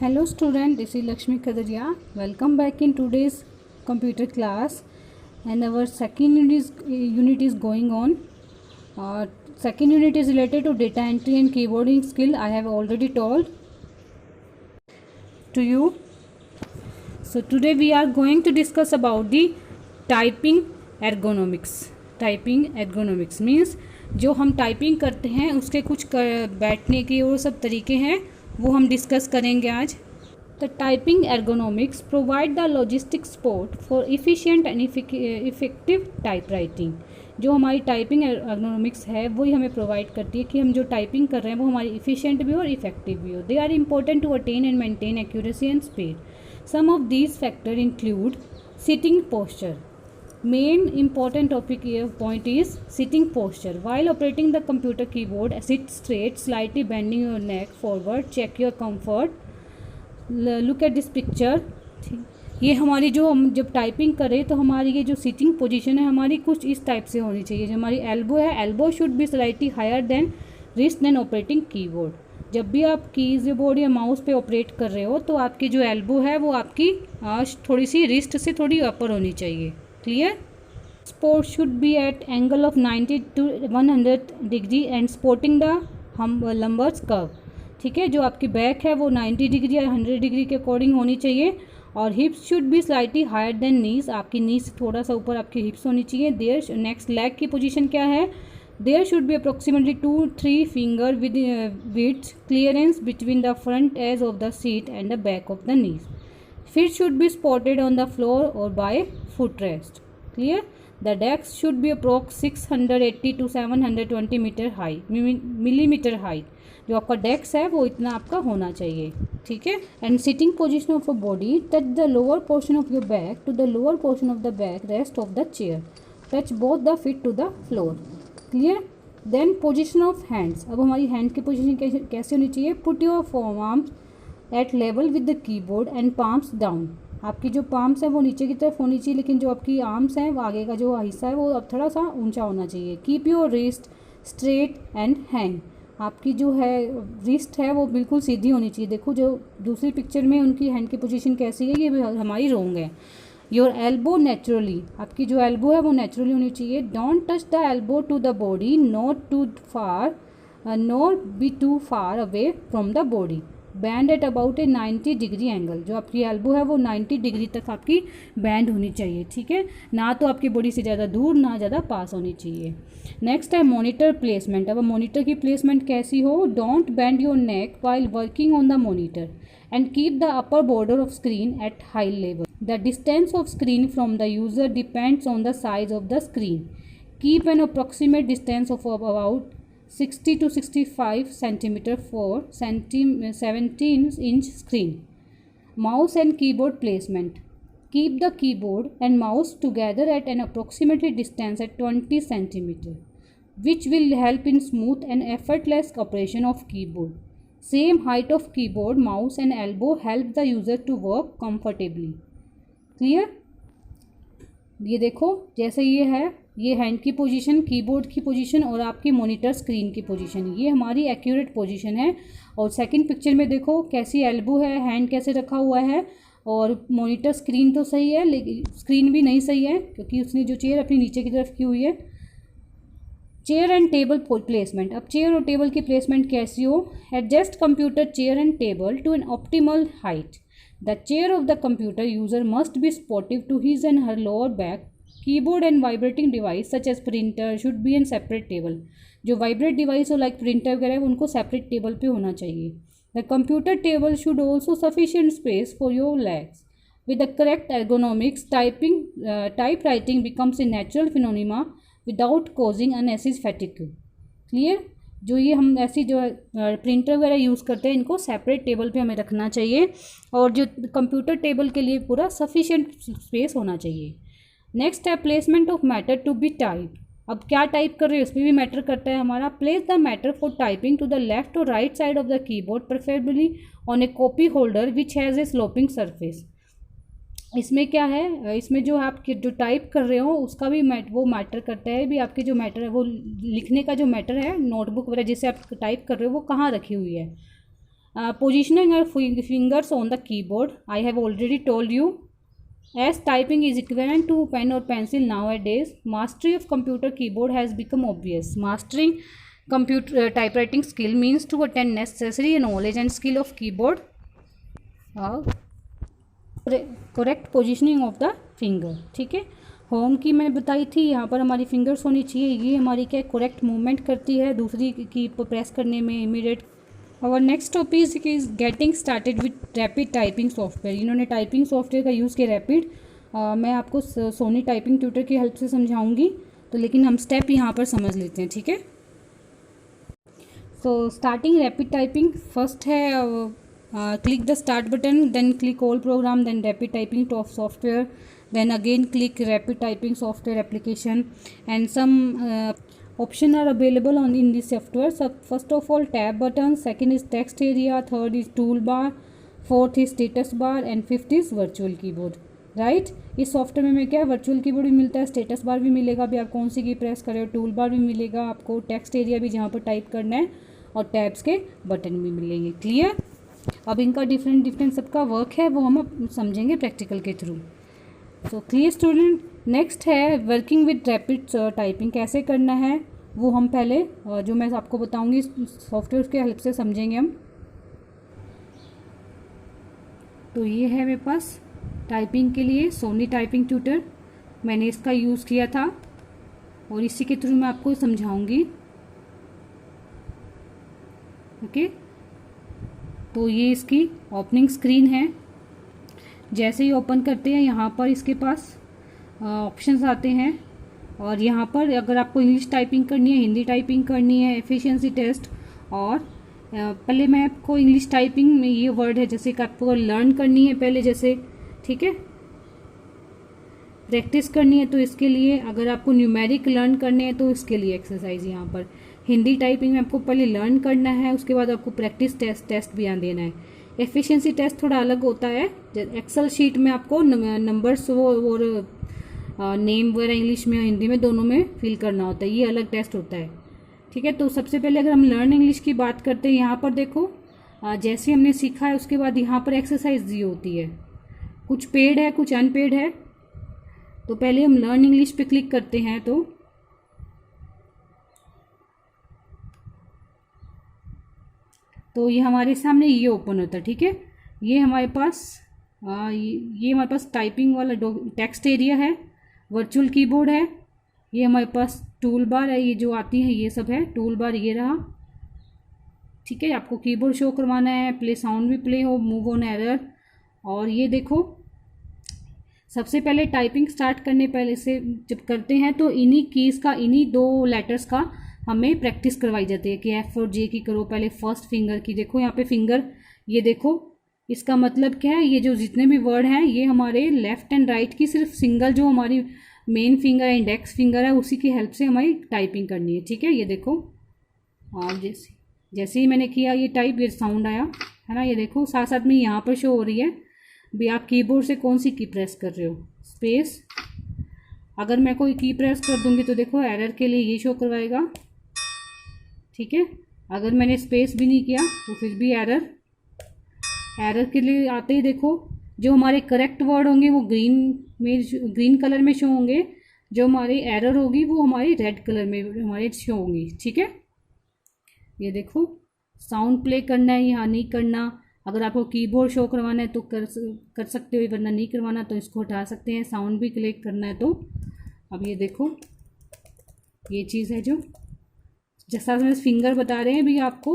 Hello student, this is Lakshmi Kadaria. Welcome back in today's computer class, and our second unit is going on. Second unit is related to data entry and keyboarding skill. I have already told to you. So today we are going to discuss about the typing ergonomics. Typing ergonomics means जो हम typing करते हैं उसके कुछ बैठने के और सब तरीके हैं वो हम डिस्कस करेंगे आज. The typing ergonomics provide the logistic support for efficient and effective type writing. जो हमारी टाइपिंग एर्गोनॉमिक्स है वही हमें प्रोवाइड करती है कि हम जो टाइपिंग कर रहे हैं वो हमारी इफ़िशिएंट भी हो और इफेक्टिव भी हो. They are important to attain and maintain accuracy and speed. Some of these factor include sitting posture. Main important topic here point is sitting posture. While operating the computer keyboard, sit straight, slightly bending your neck forward. Check your comfort. Look at this picture. ये हमारी जो हम जब typing करें तो हमारी ये जो सिटिंग पोजीशन है हमारी कुछ इस टाइप से होनी चाहिए. जो हमारी एल्बो है, elbow should be slightly higher than wrist and operating keyboard. जब भी आप कीबोर्ड या माउस पे ऑपरेट कर रहे हो तो आपकी जो एल्बो है वो आपकी थोड़ी सी रिस्ट से थोड़ी अपर होनी चाहिए. Clear. Support should be at angle of 90 to 100 degree and supporting the हम लंबर्स कर्व. ठीक है, जो आपकी बैक है वो 90 डिग्री या 100 डिग्री के अकॉर्डिंग होनी चाहिए. और hips should be slightly higher than knees. आपकी नीज से थोड़ा सा ऊपर आपकी हिप्स होनी चाहिए. देयर नेक्स्ट लेग की पोजीशन क्या है. There should be approximately 2-3 finger with width clearance between the front edge of the seat and the back of the knees. Feet should be spotted on the floor और by footrest. Clear. The decks should be approx 680 to 720 millimeter high. जो आपका डेक्स है वो इतना आपका होना चाहिए. ठीक है. And sitting position of a body. Touch the lower portion of your back to the lower portion of the back rest of the chair. Touch both the feet to the floor. Clear. Then position of hands. अब हमारी hand की position कैसे होनी चाहिए. Put your form arms at level with the keyboard and palms down. आपकी जो palms है वो नीचे की तरफ होनी चाहिए लेकिन जो आपकी आर्म्स हैं वो आगे का जो हिस्सा है वो अब थोड़ा सा ऊंचा होना चाहिए. Keep your wrist straight and hang. आपकी जो है रिस्ट है वो बिल्कुल सीधी होनी चाहिए. देखो जो दूसरी पिक्चर में उनकी हैंड की पोजीशन कैसी है, ये हमारी रॉन्ग है. Your elbow naturally. आपकी जो एल्बो है वो नेचुरली होनी चाहिए. Don't touch the elbow to the body, not too far nor be too far away from the body. Bend at about a 90 degree angle. जो आपकी एल्बो है वो 90 डिग्री तक आपकी बैंड होनी चाहिए. ठीक है, ना तो आपकी बॉडी से ज़्यादा दूर ना ज़्यादा पास होनी चाहिए. नेक्स्ट है मॉनिटर प्लेसमेंट. अब मॉनिटर की प्लेसमेंट कैसी हो. Don't bend your neck while working on the monitor and keep the upper border of screen at high level. The distance of screen from the user depends on the size of the screen. Keep an approximate distance of about 60 to 65 centimeter for 17-inch screen. Mouse and keyboard placement. Keep the keyboard and mouse together at an approximately distance at 20 centimeter, which will help in smooth and effortless operation of keyboard. Same height of keyboard, mouse and elbow help the user to work comfortably. Clear? ये देखो जैसे ये है, ये hand की position, keyboard की position और आपकी मॉनिटर स्क्रीन की पोजीशन, ये हमारी एक्यूरेट पोजीशन है. और सेकंड पिक्चर में देखो कैसी एल्बो है, हैंड कैसे रखा हुआ है. और मॉनिटर स्क्रीन तो सही है लेकिन स्क्रीन भी नहीं सही है क्योंकि उसने जो चेयर अपनी नीचे की तरफ की हुई है. Chair and table placement. अब चेयर और टेबल की प्लेसमेंट कैसी हो. Adjust computer chair and table to an optimal height. The chair of the computer user must be supportive to his and her lower back. Keyboard and vibrating device such as printer should be in separate table. जो vibrate device हो like printer वगैरह है उनको separate table पे होना चाहिए. The computer table should also sufficient space for your legs. With the correct ergonomics, typewriting becomes a natural phenomenon without causing unnecessary fatigue. Clear? जो ये हम ऐसी जो प्रिंटर वगैरह यूज़ करते हैं इनको सेपरेट टेबल पे हमें रखना चाहिए और जो कंप्यूटर टेबल के लिए पूरा सफिशिएंट स्पेस होना चाहिए. नेक्स्ट है placement of matter to be type. अब क्या टाइप कर रहे हो उसमें भी मैटर करता है हमारा. Place the matter for typing to the left और right side of the keyboard preferably on a copy holder which has a sloping surface. इसमें क्या है, इसमें जो आप जो टाइप कर रहे हो उसका भी वो मैटर करता है. भी आपके जो मैटर है वो लिखने का जो मैटर है, नोटबुक वगैरह जिससे आप टाइप कर रहे हो वो कहाँ रखी हुई है. Positioning our fingers on the keyboard, I have already told you. As typing is equivalent to pen or pencil nowadays, mastery of computer keyboard has become obvious. Mastering computer typewriting skill means to attain necessary knowledge and skill of keyboard, correct positioning of the finger. ठीक है, home की मैंने बताई थी, यहाँ पर हमारी fingers होनी चाहिए. ये हमारी क्या करेक्ट मूवमेंट करती है दूसरी की प्रेस करने में इमीडिएट. और next topic is getting started with rapid typing software. इन्होंने टाइपिंग सॉफ्टवेयर का यूज़ किया रैपिड. मैं आपको सोनी टाइपिंग ट्यूटर की हेल्प से समझाऊंगी, तो लेकिन हम स्टेप यहाँ पर समझ लेते हैं. ठीक है, so starting rapid typing first है click the start button, then click all program, then rapid typing software, then again click rapid typing software application, and some option are available on in this software. So first of all tab button, second is text area, third is toolbar, fourth is status bar, and fifth is virtual keyboard. Right इस software में क्या virtual keyboard भी मिलता है, status bar भी मिलेगा, अभी आप कौन सी की प्रेस कर रहे हो, टूल बार भी मिलेगा आपको, टेक्स्ट एरिया भी जहाँ पर टाइप करना है, और टैब्स के बटन भी मिलेंगे. क्लियर. अब इनका डिफरेंट सबका वर्क है वो हम समझेंगे प्रैक्टिकल के through. So clear student. Next है वर्किंग विद रैपिड टाइपिंग. कैसे करना है वो हम पहले जो मैं आपको बताऊंगी सॉफ्टवेयर के हेल्प से समझेंगे हम. तो ये है मेरे पास टाइपिंग के लिए सोनी टाइपिंग ट्यूटर. मैंने इसका यूज़ किया था और इसी के थ्रू मैं आपको समझाऊंगी. ओके, तो ये इसकी ओपनिंग स्क्रीन है. जैसे ही ओपन करते हैं यहाँ पर इसके पास ऑप्शंस आते हैं, और यहाँ पर अगर आपको इंग्लिश टाइपिंग करनी है, हिंदी टाइपिंग करनी है, एफिशिएंसी टेस्ट, और पहले मैं आपको इंग्लिश टाइपिंग में ये वर्ड है जैसे कि आपको लर्न करनी है पहले, जैसे ठीक है प्रैक्टिस करनी है, तो इसके लिए अगर आपको न्यूमेरिक लर्न करने हैं तो इसके लिए एक्सरसाइज यहाँ पर. हिंदी टाइपिंग में आपको पहले लर्न करना है, उसके बाद आपको प्रैक्टिस टेस्ट भी यहाँ देना है. एफिशिएंसी टेस्ट थोड़ा अलग होता है. एक्सेल शीट में आपको नंबर्स और नेम वगैरह इंग्लिश में हिंदी में दोनों में फिल करना होता है, ये अलग टेस्ट होता है. ठीक है, तो सबसे पहले अगर हम लर्न इंग्लिश की बात करते हैं, यहाँ पर देखो जैसे हमने सीखा है उसके बाद यहाँ पर एक्सरसाइज दी होती है. कुछ पेड है कुछ अनपेड है. तो पहले हम लर्न इंग्लिश पे क्लिक करते हैं तो ये हमारे सामने ये ओपन होता है. ठीक है, ये हमारे पास टाइपिंग वाला टेक्स्ट एरिया है, वर्चुअल कीबोर्ड है, ये हमारे पास टूल बार है, ये जो आती है ये सब है टूल बार, ये रहा. ठीक है, आपको कीबोर्ड शो करवाना है, प्ले साउंड भी प्ले हो, मूव ऑन एरर. और ये देखो सबसे पहले टाइपिंग स्टार्ट करने पहले से जब करते हैं तो इन्हीं कीज़ का, इन्हीं 2 लेटर्स का हमें प्रैक्टिस करवाई जाती है कि एफ और जे की करो पहले फर्स्ट फिंगर की. देखो यहाँ पे फिंगर, ये देखो इसका मतलब क्या है, ये जो जितने भी वर्ड हैं ये हमारे लेफ़्ट एंड राइट की सिर्फ सिंगल जो हमारी मेन फिंगर है, इंडेक्स फिंगर है, उसी की हेल्प से हमारी टाइपिंग करनी है. ठीक है, ये देखो और जैसे ही मैंने किया ये टाइप, ये साउंड आया है ना, ये देखो साथ साथ में यहाँ पर शो हो रही है भी आप कीबोर्ड से कौन सी की प्रेस कर रहे हो. स्पेस, अगर मैं कोई की प्रेस कर दूंगी तो देखो एरर के लिए ये शो करवाएगा. ठीक है, अगर मैंने स्पेस भी नहीं किया तो फिर भी एरर के लिए आते ही देखो जो हमारे करेक्ट वर्ड होंगे वो ग्रीन कलर में शो होंगे, जो हमारी एरर होगी वो हमारी रेड कलर में हमारे शो होंगी. ठीक है, ये देखो साउंड प्ले करना है यहाँ नहीं करना. अगर आपको कीबोर्ड शो करवाना है तो कर सकते हो, वरना नहीं करवाना तो इसको हटा सकते हैं. साउंड भी क्लिक करना है तो अब ये देखो ये चीज़ है जो जैसा मैं फिंगर बता रहे हैं भी आपको,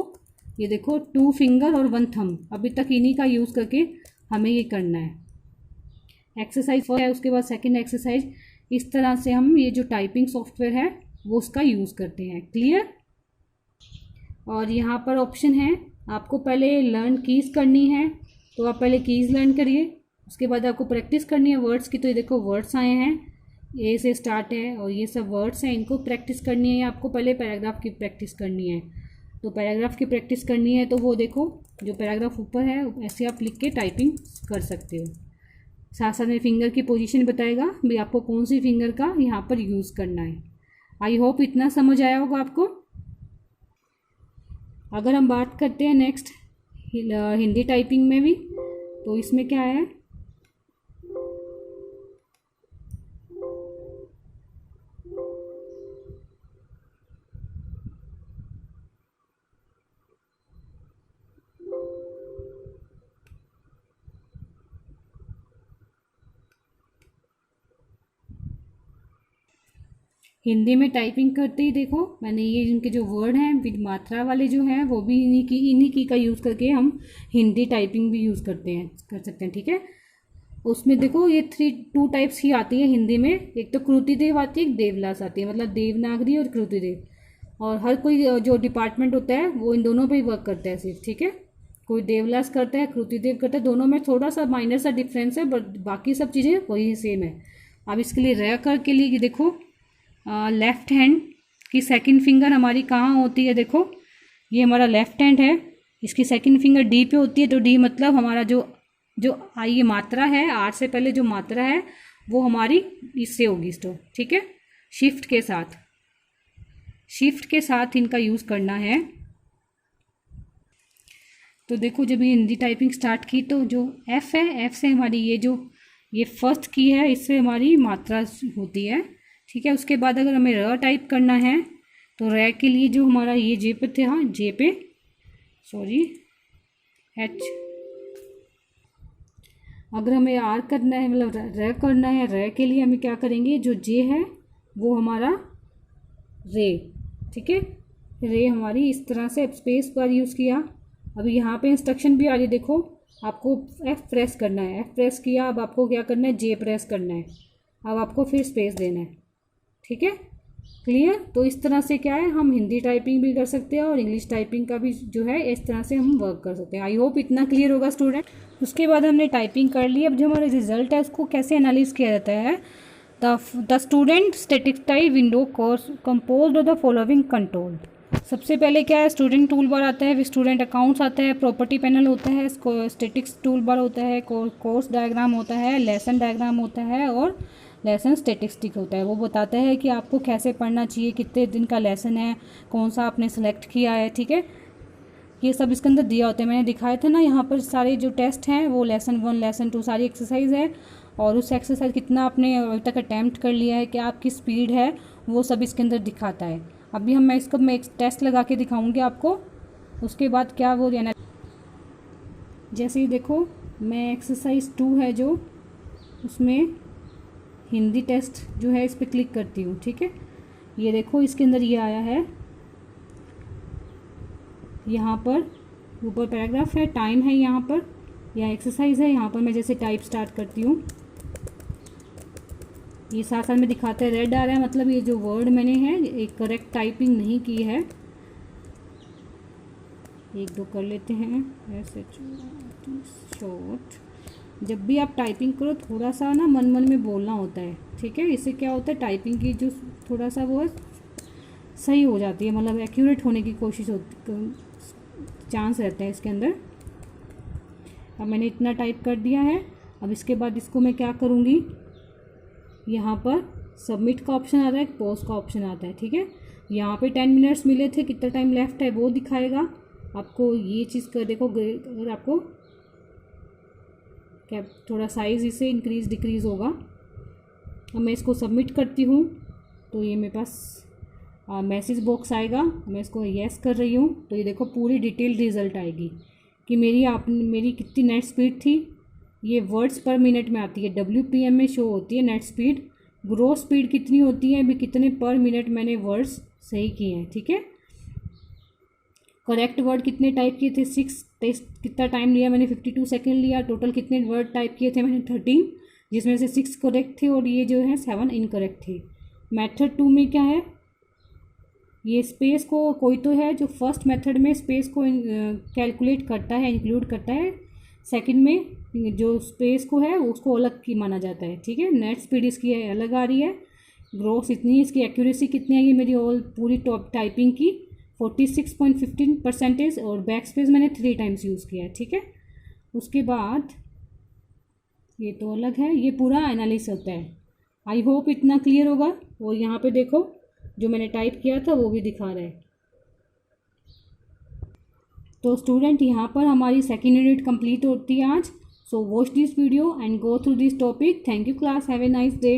ये देखो 2 फिंगर और 1 थंब, अभी तक इन्हीं का यूज़ करके हमें ये करना है. एक्सरसाइज फर्स्ट है, उसके बाद सेकंड एक्सरसाइज. इस तरह से हम ये जो टाइपिंग सॉफ्टवेयर है वो उसका यूज़ करते हैं. क्लियर. और यहाँ पर ऑप्शन है, आपको पहले लर्न कीज़ करनी है तो आप पहले कीज़ लर्न करिए, उसके बाद आपको प्रैक्टिस करनी है वर्ड्स की. तो ये देखो वर्ड्स आए हैं, ए से स्टार्ट है और ये सब वर्ड्स हैं, इनको प्रैक्टिस करनी है. आपको पहले पैराग्राफ की प्रैक्टिस करनी है, तो पैराग्राफ की प्रैक्टिस करनी है तो वो देखो जो पैराग्राफ ऊपर है ऐसे आप लिख के टाइपिंग कर सकते हो. साथ साथ में फिंगर की पोजीशन बताएगा भी आपको कौन सी फिंगर का यहाँ पर यूज़ करना है. आई होप इतना समझ आया होगा आपको. अगर हम बात करते हैं नेक्स्ट हिंदी टाइपिंग में भी। तो इसमें क्या है, हिंदी में टाइपिंग करते ही देखो मैंने ये इनके जो वर्ड हैं विद मात्रा वाले जो हैं वो भी इन्हीं की का यूज़ करके हम हिंदी टाइपिंग भी यूज़ कर सकते हैं। ठीक है, उसमें देखो ये 2 टाइप्स ही आती है हिंदी में, एक तो कृतिदेव आती है, एक देवलास आती है, मतलब देवनागरी और कृतिदेव। और हर कोई जो डिपार्टमेंट होता है वो इन दोनों पे ही वर्क करता है सिर्फ। ठीक है, कोई देवलास करता है, कृतिदेव करता है, दोनों में थोड़ा सा माइनर सा डिफरेंस है, बट बाकी सब चीज़ें वही सेम है। अब इसके लिए र कर के लिए देखो लेफ्ट हैंड की सेकंड फिंगर हमारी कहाँ होती है, देखो ये हमारा लेफ्ट हैंड है, इसकी सेकंड फिंगर डी पे होती है। तो डी मतलब हमारा जो ये मात्रा है, आर से पहले जो मात्रा है वो हमारी इससे होगी स्टोर। ठीक है, शिफ्ट के साथ इनका यूज़ करना है। तो देखो जब ये हिंदी टाइपिंग स्टार्ट की तो जो एफ है, एफ से हमारी ये फर्स्ट की है, इससे हमारी मात्रा होती है। ठीक है, उसके बाद अगर हमें र टाइप करना है तो र के लिए जो हमारा ये जे पे थे, हाँ जे पे सॉरी एच, अगर हमें आर करना है मतलब र करना है, र के लिए हमें क्या करेंगे, जो जे है वो हमारा रे। ठीक है, रे हमारी इस तरह से स्पेस पर यूज़ किया। अभी यहाँ पे इंस्ट्रक्शन भी आ रही, देखो आपको एफ प्रेस करना है, एफ प्रेस किया, अब आपको क्या करना है, जे प्रेस करना है, अब आपको फिर स्पेस देना है। ठीक है, क्लियर। तो इस तरह से क्या है, हम हिंदी टाइपिंग भी कर सकते हैं और इंग्लिश टाइपिंग का भी जो है इस तरह से हम वर्क कर सकते हैं। आई होप इतना क्लियर होगा स्टूडेंट। उसके बाद हमने टाइपिंग कर ली, अब जो हमारा रिजल्ट है उसको कैसे एनालाइज किया जाता है। The student statistics window course composed of the following control. सबसे पहले क्या है, स्टूडेंट टूल बार आता है, स्टूडेंट अकाउंट्स आता है, प्रॉपर्टी पैनल होता है, स्टैटिक्स टूल बार होता है, कोर्स डायग्राम होता है, लेसन डायग्राम होता है और लेसन स्टैटिस्टिक होता है। वो बताता है कि आपको कैसे पढ़ना चाहिए, कितने दिन का लेसन है, कौन सा आपने सेलेक्ट किया है। ठीक है, ये सब इसके अंदर दिया होता है, मैंने दिखाया था ना यहाँ पर सारे जो टेस्ट हैं वो लेसन 1 लेसन 2 सारी एक्सरसाइज है, और उस एक्सरसाइज कितना आपने अभी तक अटैम्प्ट कर लिया है, क्या आपकी स्पीड है, वो सब इसके अंदर दिखाता है। अभी मैं एक टेस्ट लगा के दिखाऊंगी आपको, उसके बाद क्या वो देना। जैसे ही देखो मैं एक्सरसाइज 2 है जो, उसमें हिंदी टेस्ट जो है इस पर क्लिक करती हूँ। ठीक है, ये देखो इसके अंदर ये आया है, यहाँ पर ऊपर पैराग्राफ है, टाइम है यहाँ पर, या एक्सरसाइज है यहाँ पर। मैं जैसे टाइप स्टार्ट करती हूँ, ये साथ साथ में दिखाता है, रेड आ रहा है, मतलब ये जो वर्ड मैंने है एक करेक्ट टाइपिंग नहीं की है। 1-2 कर लेते हैं ऐसे शॉर्ट। जब भी आप टाइपिंग करो थोड़ा सा ना मन में बोलना होता है। ठीक है, इससे क्या होता है, टाइपिंग की जो थोड़ा सा वो है सही हो जाती है, मतलब एक्यूरेट होने की कोशिश होती, चांस रहता है इसके अंदर। अब मैंने इतना टाइप कर दिया है। अब इसके बाद इसको मैं क्या करूँगी, यहाँ पर सबमिट का ऑप्शन आता है, पॉज का ऑप्शन आता है। ठीक है, यहाँ पे 10 मिनट्स मिले थे, कितना टाइम लेफ्ट है वो दिखाएगा आपको। ये चीज़ कर देखो, अगर आपको क्या थोड़ा साइज़ इसे इंक्रीज़ डिक्रीज़ होगा। अब मैं इसको सबमिट करती हूँ तो ये मेरे पास मैसेज बॉक्स आएगा, मैं इसको येस कर रही हूँ तो ये देखो पूरी डिटेल रिज़ल्ट आएगी कि मेरी कितनी नेट स्पीड थी। ये वर्ड्स पर मिनट में आती है, WPM में शो होती है नेट स्पीड। ग्रोथ स्पीड कितनी होती है, भी कितने पर मिनट मैंने वर्ड्स सही किए हैं। ठीक है, करेक्ट वर्ड कितने टाइप किए थे, 6 टेस्ट कितना टाइम लिया मैंने, 52 सेकेंड लिया। टोटल कितने वर्ड टाइप किए थे मैंने, 13, जिसमें से 6 करेक्ट थे और ये जो है 7 इनकरेक्ट थे। मेथड 2 में क्या है, ये स्पेस को कोई तो है जो फर्स्ट मेथड में स्पेस को कैलकुलेट करता है, इंक्लूड करता है। सेकंड में जो स्पेस को है उसको अलग की माना जाता है। ठीक है, नेट स्पीड इसकी अलग आ रही है, ग्रोथ इतनी, इसकी एक्यूरेसी कितनी आई है मेरी ऑल पूरी टॉप टाइपिंग की 46.15% और बैक स्पेस मैंने 3 टाइम्स यूज़ किया है। ठीक है, उसके बाद ये तो अलग है, ये पूरा एनालिसिस होता है। आई होप इतना क्लियर होगा। और यहाँ पे देखो जो मैंने टाइप किया था वो भी दिखा रहा है। तो स्टूडेंट यहाँ पर हमारी सेकेंड यूनिट कंप्लीट होती है आज. So watch this video and go through this topic. Thank you class. Have a nice day.